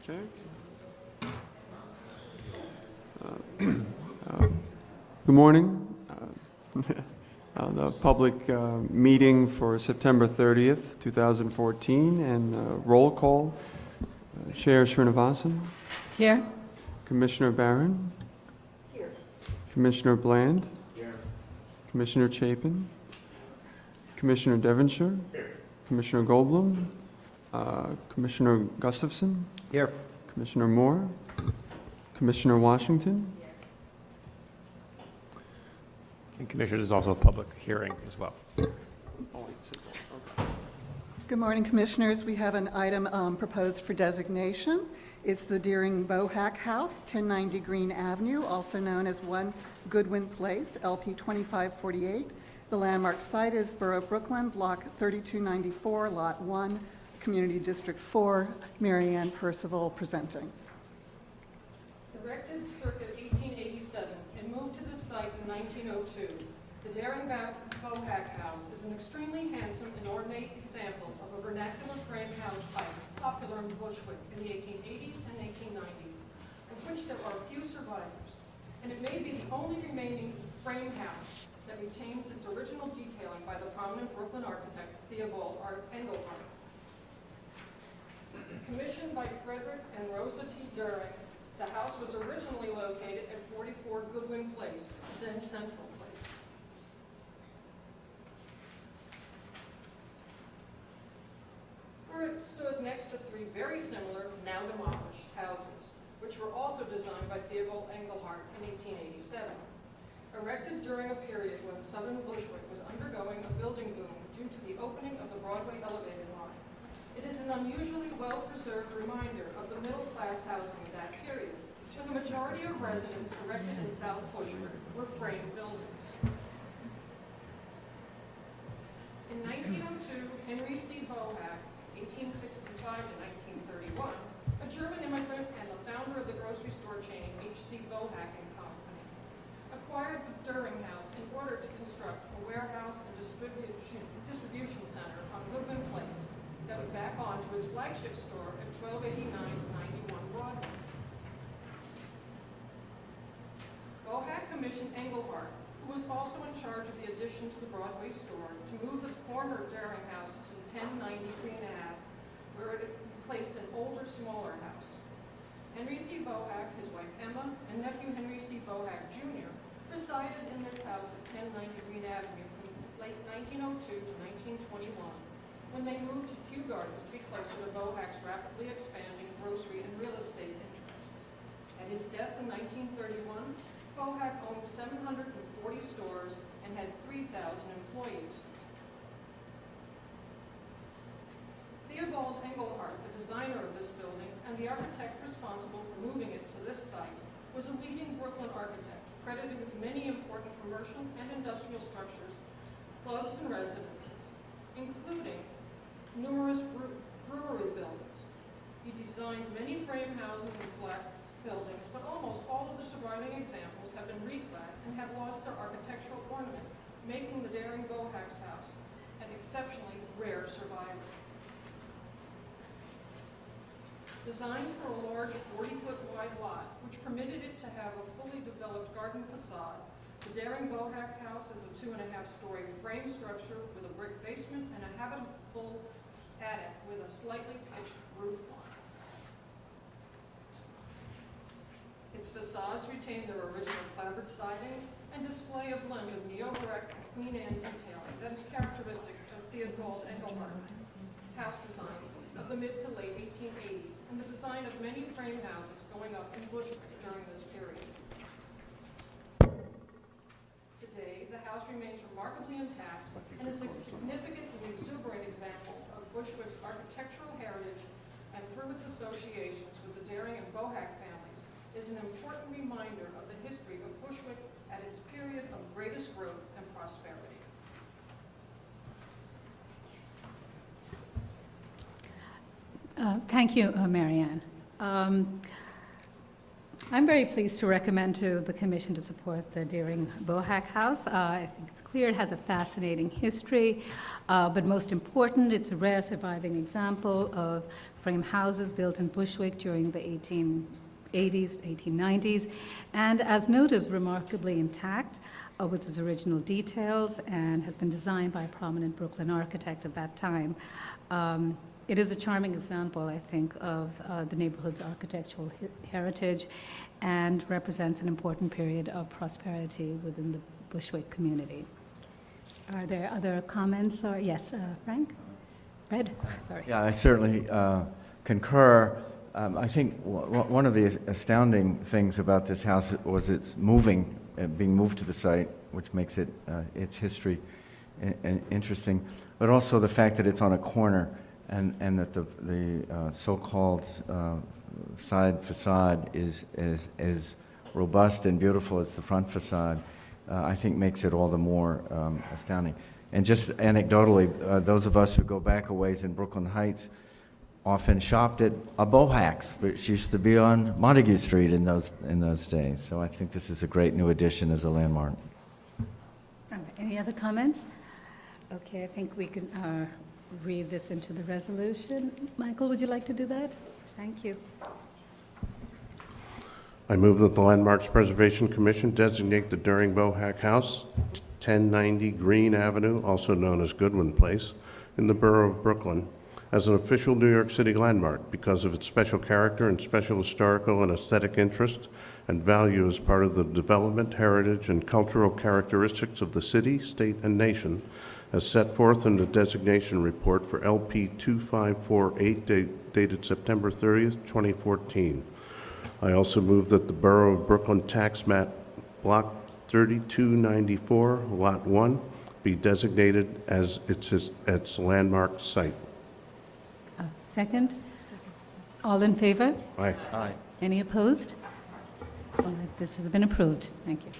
Okay. Good morning. The public meeting for September 30th, 2014, and roll call. Chair Srinivasan. Here. Commissioner Barron. Here. Commissioner Bland. Here. Commissioner Chapin. Commissioner Devonshire. Here. Commissioner Goldblum. Commissioner Gustafson. Here. Commissioner Moore. Commissioner Washington. And Commissioner, there's also a public hearing as well. Good morning, Commissioners. We have an item proposed for designation. It's the Doering-Bohack House, 1090 Green Avenue, also known as 1 Goodwin Place, LP 2548. The landmark site is Borough Brooklyn, Block 3294, Lot 1, Community District 4. Mary Ann Percival presenting. Erected circa 1887 and moved to this site in 1902, the Doering-Bohack House is an extremely handsome and ornate example of a vernacular frame house type popular in Bushwick in the 1880s and 1890s, of which there are few survivors, and it may be the only remaining frame house that retains its original detailing by the prominent Brooklyn architect Theobald Engelhardt. Commissioned by Frederick and Rosa T. Doering, the house was originally located at 44 Goodwin Place, then Central Place. Where it stood next to 3 very similar, now demolished houses, which were also designed by Theobald Engelhardt in 1887. Erected during a period when southern Bushwick was undergoing a building boom due to the opening of the Broadway elevated line. It is an unusually well-preserved reminder of the middle-class housing of that period, where the majority of residents erected in South Bushwick were frame buildings. In 1902, Henry C. Bohack, 1865 to 1931, a German immigrant and the founder of the grocery store chain H.C. Bohack and Company, acquired the Doering House in order to construct a warehouse and distribution center on Goodwin Place that would back on to his flagship store at 1289 to 91 Broadway. Bohack commissioned Engelhardt, who was also in charge of the addition to the Broadway store, to move the former Doering House to 1090 Green Ave, where it placed an older, smaller house. Henry C. Bohack, his wife Emma, and nephew Henry C. Bohack Jr. resided in this house at 1090 Green Avenue from late 1902 to 1921, when they moved to Kew Gardens to be closer to Bohack's rapidly expanding grocery and real estate interests. At his death in 1931, Bohack owned 740 stores and had 3,000 employees. Theobald Engelhardt, the designer of this building and the architect responsible for moving it to this site, was a leading Brooklyn architect, credited with many important commercial and industrial structures, clubs and residences, including numerous brewery buildings. He designed many frame houses and flat buildings, but almost all of the surviving examples have been reclad and have lost their architectural ornament, making the Doering-Bohack's house an exceptionally rare survivor. Designed for a large 40-foot wide lot, which permitted it to have a fully developed garden facade, the Doering-Bohack house is a 2.5-story frame structure with a brick basement and a habitable attic with a slightly pitched roof line. Its facades retain their original clapboard siding and display a blend of neo-Baroque and Queen Anne detailing that is characteristic of Theobald Engelhardt's house design of the mid to late 1880s and the design of many frame houses going up in Bushwick during this period. Today, the house remains remarkably intact and is a significant and exuberant example of Bushwick's architectural heritage, and through its associations with the Doering and Bohack families, is an important reminder of the history of Bushwick at its period of greatest growth and prosperity. Thank you, Mary Ann. I'm very pleased to recommend to the Commission to support the Doering-Bohack House. I think it's clear it has a fascinating history, but most important, it's a rare surviving example of frame houses built in Bushwick during the 1880s, 1890s, and as noted, is remarkably intact with its original details and has been designed by a prominent Brooklyn architect of that time. It is a charming example, I think, of the neighborhood's architectural heritage and represents an important period of prosperity within the Bushwick community. Are there other comments or, yes, Frank? Red, sorry. Yeah, I certainly concur. I think one of the astounding things about this house was its being moved to the site, which makes it its history interesting, but also the fact that it's on a corner and that the so-called side facade is as robust and beautiful as the front facade, I think makes it all the more astounding. And just anecdotally, those of us who go back a ways in Brooklyn Heights often shopped at a Bohack's, which used to be on Montague Street in those days. So I think this is a great new addition as a landmark. All right, any other comments? Okay, I think we can read this into the resolution. Michael, would you like to do that? Thank you. I move that the Landmarks Preservation Commission designate the Doering-Bohack House, 1090 Green Avenue, also known as Goodwin Place, in the borough of Brooklyn, as an official New York City landmark because of its special character and special historical and aesthetic interest and value as part of the development, heritage, and cultural characteristics of the city, state, and nation, as set forth in the designation report for LP 2548 dated September 30th, 2014. I also move that the Borough of Brooklyn tax map block 3294, lot 1, be designated as its landmark site. Second? Second. All in favor? Aye. Aye. Any opposed? All right, this has been approved. Thank you.